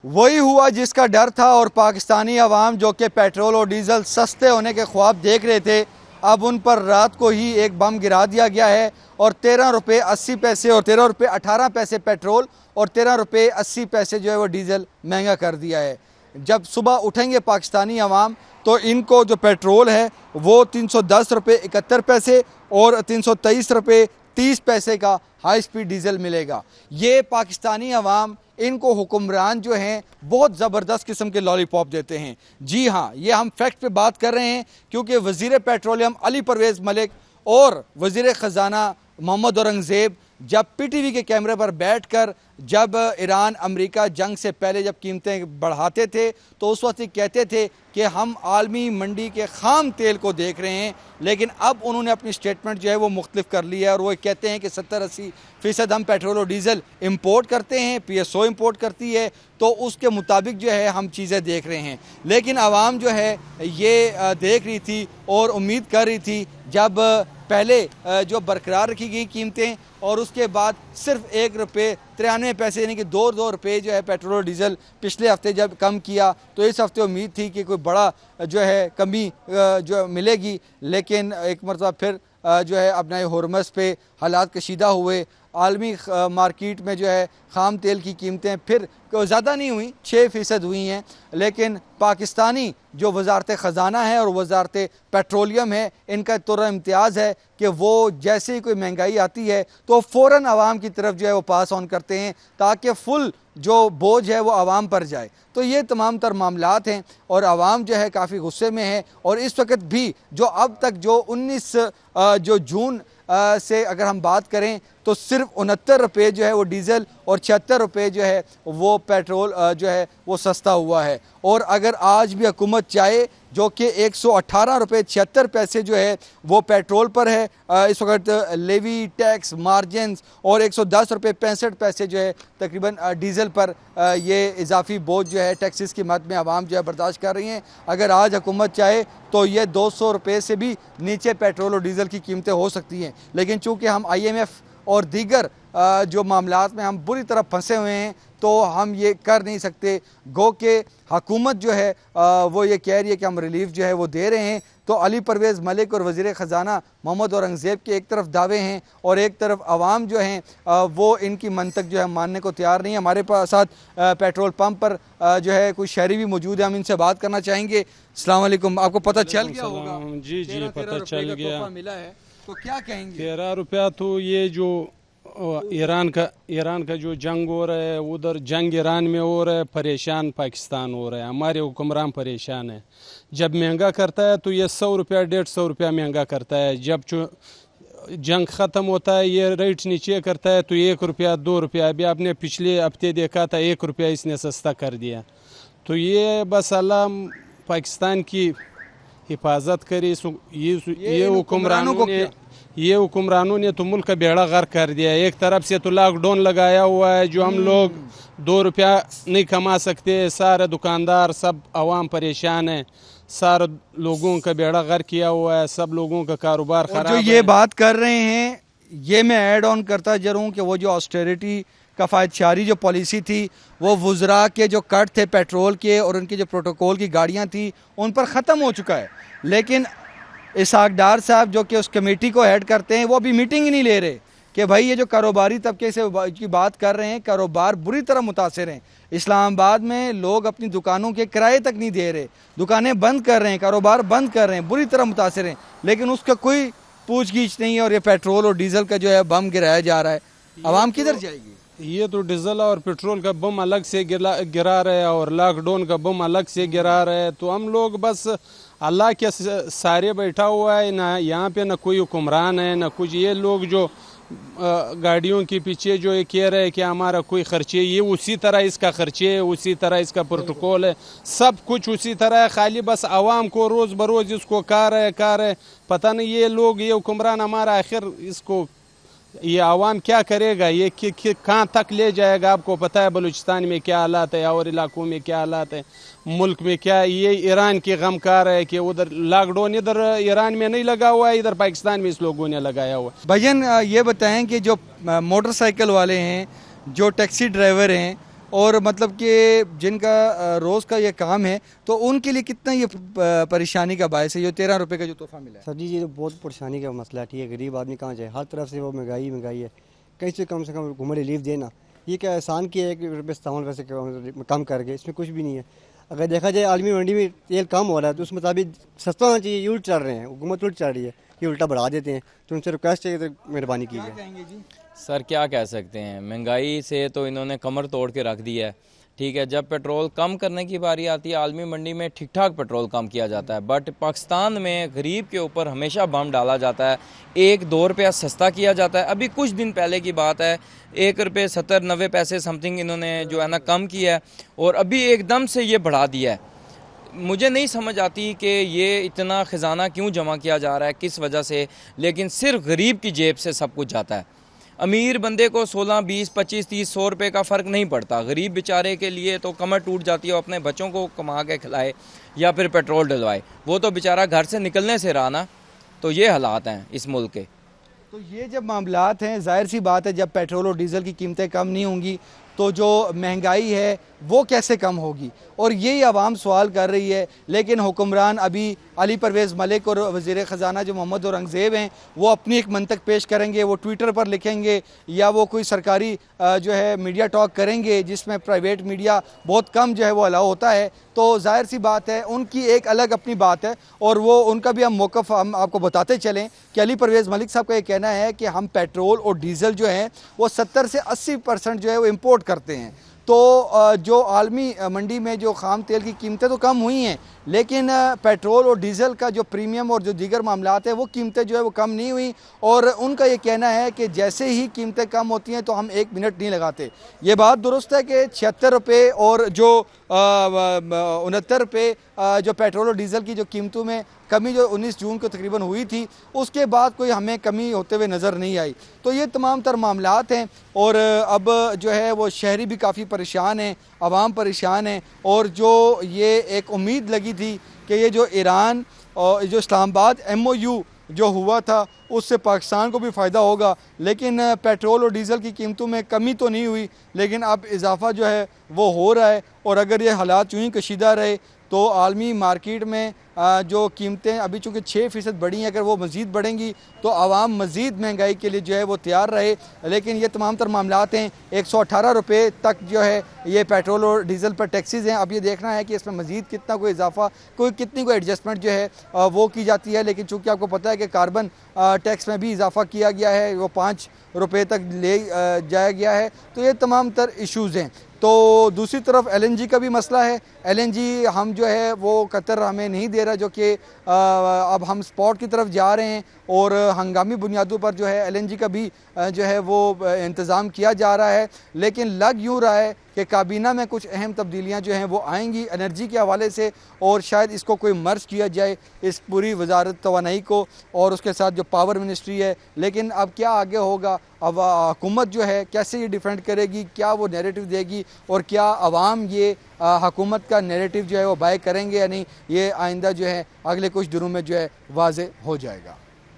वही हुआ जिसका डर था और पाकिस्तानी अवाम जो कि पेट्रोल और डीज़ल सस्ते होने के ख्वाब देख रहे थे, अब उन पर रात को ही एक बम गिरा दिया गया है और 13 रुपये 80 पैसे और 13 रुपये 18 पैसे पेट्रोल और 13 रुपये 80 पैसे जो है वो डीज़ल महंगा कर दिया है। जब सुबह उठेंगे पाकिस्तानी अवाम तो इनको जो पेट्रोल है वो 310 रुपये 71 पैसे और 323 रुपये 30 पैसे का हाई स्पीड डीज़ल मिलेगा। ये पाकिस्तानी अवाम इनको हुक्मरान जो हैं बहुत ज़बरदस्त किस्म के लॉलीपॉप देते हैं। जी हाँ, ये हम फैक्ट पे बात कर रहे हैं क्योंकि वज़ीर पेट्रोलियम अली परवेज़ मलिक और वज़ीर ख़जाना मोहम्मद औरंगज़ेब जब पीटीवी के कैमरे पर बैठकर जब ईरान अमेरिका जंग से पहले जब कीमतें बढ़ाते थे तो उस वक्त कहते थे कि हम आलमी मंडी के ख़ाम तेल को देख रहे हैं, लेकिन अब उन्होंने अपनी स्टेटमेंट जो है वो मुख्तलिफ कर ली है और वो कहते हैं कि 70-80% हम पेट्रोल और डीज़ल इम्पोर्ट करते हैं, PSO इम्पोर्ट करती है, तो उसके मुताबिक जो है हम चीज़ें देख रहे हैं। लेकिन आवाम जो है ये देख रही थी और उम्मीद कर रही थी जब पहले जो बरकरार रखी गई कीमतें और उसके बाद सिर्फ 1 रुपये 93 पैसे यानी कि 2 रुपये जो है पेट्रोल और डीज़ल पिछले हफ्ते जब कम किया तो इस हफ्ते उम्मीद थी कि कोई बड़ा जो है कमी जो मिलेगी, लेकिन एक मरतबा फिर जो है अपना हरमस पे हालात कशीदा हुए। आलमी मार्केट में जो है ख़ाम तेल की कीमतें फिर ज़्यादा नहीं हुई, 6% हुई हैं, लेकिन पाकिस्तानी जो वजारत ख़जाना है और वजारत पेट्रोलियम है इनका तुर्रा इम्तियाज़ है कि वो जैसे ही कोई महंगाई आती है तो फ़ौरन आवाम की तरफ जो है वो पास ऑन करते हैं ताकि फुल जो बोझ है वो आवाम पर जाए। तो ये तमाम तर मामलात हैं और आवाम जो है काफ़ी गुस्से में है। और इस वक्त भी जो अब तक जो 19 जो जून से अगर हम बात करें तो सिर्फ 69 रुपये जो है वो डीज़ल और 76 रुपये जो है वो पेट्रोल जो है वो सस्ता हुआ है। और अगर आज भी हुकूमत चाहे जो कि 118 रुपये 76 पैसे जो है वो पेट्रोल पर है, इस वक्त लेवी टैक्स मार्जिनस और 110 रुपये 65 पैसे जो है तकरीबन डीज़ल पर ये इजाफी बोझ जो है टैक्सेस की मद में आवाम जो है बर्दाश्त कर रही हैं। अगर आज हुकूमत चाहे तो ये 200 रुपये से भी नीचे पेट्रोल और डीज़ल की कीमतें हो सकती हैं, लेकिन चूँकि हम IMF और दीगर जो मामलात में हम बुरी तरह फंसे हुए हैं तो हम ये कर नहीं सकते। गो के हुकूमत जो है वो ये कह रही है कि हम रिलीफ जो है वो दे रहे हैं, तो अली परवेज़ मलिक और वज़ीर ख़जाना मोहम्मद औरंगज़ेब के एक तरफ दावे हैं और एक तरफ आवाम जो हैं वो इनकी मंतक जो है मानने को तैयार नहीं है। हमारे पास साथ पेट्रोल पंप पर जो है कुछ शहरी भी मौजूद है, हम इनसे बात करना चाहेंगे। अस्सलाम वालेकुम, आपको पता चल गया होगा? जी जी, पता चल गया। मिला है तो क्या कहेंगे? 13 रुपया तो ये जो ईरान का जो जंग हो रहा है, उधर जंग ईरान में हो रहा है, परेशान पाकिस्तान हो रहा है, हमारे हुक्मरान परेशान है। जब महंगा करता है तो ये 100 रुपया 150 रुपया महंगा करता है, जब जंग ख़त्म होता है ये रेट नीचे करता है तो 1 रुपया 2 रुपया। अभी आपने पिछले हफ्ते देखा था 1 रुपया इसने सस्ता कर दिया। तो ये बस अल्लाह पाकिस्तान की हिफाजत करे। ये हुक्मरानों ने तो मुल्क का बेड़ा गर्क कर दिया। एक तरफ से तो लॉकडाउन लगाया हुआ है, जो हम लोग 2 रुपया नहीं कमा सकते, सारे दुकानदार सब आवाम परेशान है, सारे लोगों का बेड़ा गर्क किया हुआ है, सब लोगों का कारोबार खराब है। जो ये बात कर रहे हैं ये मैं ऐड ऑन करता जरूर कि वो जो ऑस्टेरिटी कफ़ायतशारी जो पॉलिसी थी वो वुज़रा के जो कट थे पेट्रोल के और उनकी जो प्रोटोकॉल की गाड़ियाँ थी उन पर ख़त्म हो चुका है, लेकिन इसहाक डार साहब जो कि उस कमेटी को हेड करते हैं वो अभी मीटिंग ही नहीं ले रहे कि भाई ये जो कारोबारी तबके से की बात कर रहे हैं, कारोबार बुरी तरह मुतासिर हैं। इस्लामाबाद में लोग अपनी दुकानों के किराए तक नहीं दे रहे, दुकानें बंद कर रहे हैं, कारोबार बंद कर रहे हैं, बुरी तरह मुतासिर हैं, लेकिन उसका कोई पूछ गीछ नहीं है। और ये पेट्रोल और डीज़ल का जो है बम गिराया जा रहा है, आवाम किधर जाएगी? ये तो डीजल और पेट्रोल का बम अलग से गिरा रहे हैं और लॉकडाउन का बम अलग से गिरा रहे हैं। तो हम लोग बस अल्लाह के सारे बैठा हुआ है, ना यहाँ पे ना कोई हुक्मरान है ना कुछ। ये लोग जो गाड़ियों के पीछे जो ये कह रहे हैं कि हमारा कोई खर्चे, ये उसी तरह इसका खर्चे है, उसी तरह इसका प्रोटोकॉल है, सब कुछ उसी तरह है। खाली बस आवाम को रोज़ बरोज़ इसको कह रहे पता नहीं ये लोग, ये हुक्मरान हमारा आखिर इसको ये आवाम क्या करेगा, ये कहाँ तक ले जाएगा? आपको पता है बलूचिस्तान में क्या हालात है और इलाकों में क्या हालात है, मुल्क में क्या। ये ईरान की गमकार है कि उधर लॉकडाउन इधर ईरान में नहीं लगा हुआ है, इधर पाकिस्तान में इस लोगों ने लगाया हुआ। भैया ये बताएं कि जो मोटरसाइकिल वाले हैं, जो टैक्सी ड्राइवर हैं, और मतलब कि जिनका रोज़ का ये काम है तो उनके लिए कितना ये परेशानी का बायस है, ये 13 रुपये का जो तोहफा मिला है? सर जी ये तो बहुत परेशानी का मसला है। ठीक है, गरीब आदमी कहाँ जाए, हर तरफ से वो महंगाई है। कहीं से कम घूमर रिलीफ देना, ये क्या एहसान किया है कि ₹57 कम करके, इसमें कुछ भी नहीं है। अगर देखा जाए आलमी मंडी में तेल कम हो रहा है तो उस मुताबिक सस्ता होना चाहिए, ये उल्ट चल रहे हैं, हुकूमत उल्ट चल रही है, ये उल्टा बढ़ा देते हैं। तो उनसे रिक्वेस्ट है तो मेहरबानी कीजिए। सर क्या कह सकते हैं, महंगाई से तो इन्होंने कमर तोड़ के रख दी है। ठीक है, जब पेट्रोल कम करने की बारी आती है आलमी मंडी में ठीक ठाक पेट्रोल कम किया जाता है, बट पाकिस्तान में गरीब के ऊपर हमेशा बम डाला जाता है। 1-2 रुपया सस्ता किया जाता है। अभी कुछ दिन पहले की बात है, ₹1.70-90 समथिंग इन्होंने जो है ना कम किया है, और अभी एकदम से ये बढ़ा दिया है। मुझे नहीं समझ आती कि ये इतना ख़जाना क्यों जमा किया जा रहा है, किस वजह से, लेकिन सिर्फ गरीब की जेब से सब कुछ जाता है। अमीर बंदे को 16, 20, 25, 30, 100 रुपये का फ़र्क नहीं पड़ता। गरीब बेचारे के लिए तो कमर टूट जाती है, वो अपने बच्चों को कमा के खिलाए या फिर पेट्रोल डलवाए, वो तो बेचारा घर से निकलने से रहा ना। तो ये हालात हैं इस मुल्क के। तो ये जब मामलात हैं, जाहिर सी बात है जब पेट्रोल और डीज़ल की कीमतें कम नहीं होंगी तो जो महंगाई है वो कैसे कम होगी, और यही आवाम सवाल कर रही है। लेकिन हुक्मरान अभी अली परवेज़ मलिक और वज़ीर ख़जाना जो मोहम्मद औरंगज़ेब हैं वो अपनी एक मंतक पेश करेंगे, वो ट्विटर पर लिखेंगे या वो कोई सरकारी जो है मीडिया टॉक करेंगे जिसमें प्राइवेट मीडिया बहुत कम जो है वो अलाउ होता है। तो जाहिर सी बात है उनकी एक अलग अपनी बात है, और वो उनका भी हम मौक़िफ़ हम आपको बताते चलें कि अली परवेज़ मलिक साहब का ये कहना है कि हम पेट्रोल और डीज़ल जो है वो 70 से 80% जो है वो इम्पोर्ट करते हैं। तो जो आलमी मंडी में जो ख़ाम तेल की कीमतें तो कम हुई हैं, लेकिन पेट्रोल और डीज़ल का जो प्रीमियम और जो दीगर मामलात है वो कीमतें जो है वो कम नहीं हुई। और उनका ये कहना है कि जैसे ही कीमतें कम होती हैं तो हम 1 मिनट नहीं लगाते। ये बात दुरुस्त है कि 76 रुपये और जो 69 रुपये जो पेट्रोल और डीज़ल की जो कीमतों में कमी जो 19 जून को तकरीबन हुई थी, उसके बाद कोई हमें कमी होते हुए नज़र नहीं आई। तो ये तमाम तर मामलात हैं, और अब जो है वो शहरी भी काफ़ी परेशान हैं, आवाम परेशान है। और जो ये एक उम्मीद लगी थी कि ये जो ईरान और जो इस्लामाबाद MOU जो हुआ था उससे पाकिस्तान को भी फ़ायदा होगा, लेकिन पेट्रोल और डीज़ल की कीमतों में कमी तो नहीं हुई, लेकिन अब इजाफ़ा जो है वो हो रहा है। और अगर ये हालात यूँ ही कशीदा रहे तो आलमी मार्केट में जो कीमतें अभी चूँकि 6% बढ़ी हैं, अगर वो मज़ीद बढ़ेंगी तो आवाम मज़ीद महंगाई के लिए जो है वो तैयार रहे। लेकिन ये तमाम तर मामलात हैं। 118 रुपये तक जो है ये पेट्रोल और डीज़ल पर टैक्सेस हैं। अब ये देखना है कि इसमें मज़ीद कितना कोई इजाफा कितनी कोई एडजस्टमेंट जो है वो की जाती है। लेकिन चूँकि आपको पता है कि कार्बन टैक्स में भी इजाफा किया गया है, वो 5 रुपये तक ले जाया गया है। तो ये तमाम तर इशूज़ हैं। तो दूसरी तरफ LNG का भी मसला है। LNG हम जो है वो कतर हमें नहीं दे रहा, जो कि अब हम स्पॉट की तरफ जा रहे हैं, और हंगामी बुनियादों पर जो है LNG का भी जो है वो इंतज़ाम किया जा रहा है। लेकिन लग यूँ रहा है कि काबीना में कुछ अहम तब्दीलियाँ जो हैं वो आएंगी एनर्जी के हवाले से, और शायद इसको कोई मर्ज किया जाए इस पूरी वजारत तवानाई को और उसके साथ जो पावर मिनिस्ट्री है। लेकिन अब क्या आगे होगा, अब हुकूमत जो है कैसे ये डिफेंड करेगी, क्या वो नैरेटिव देगी, और क्या आवाम ये हुकूमत का नैरेटिव जो है वो बाय करेंगे या नहीं, ये आइंदा जो है अगले कुछ दिनों में जो है वाज़े हो जाएगा।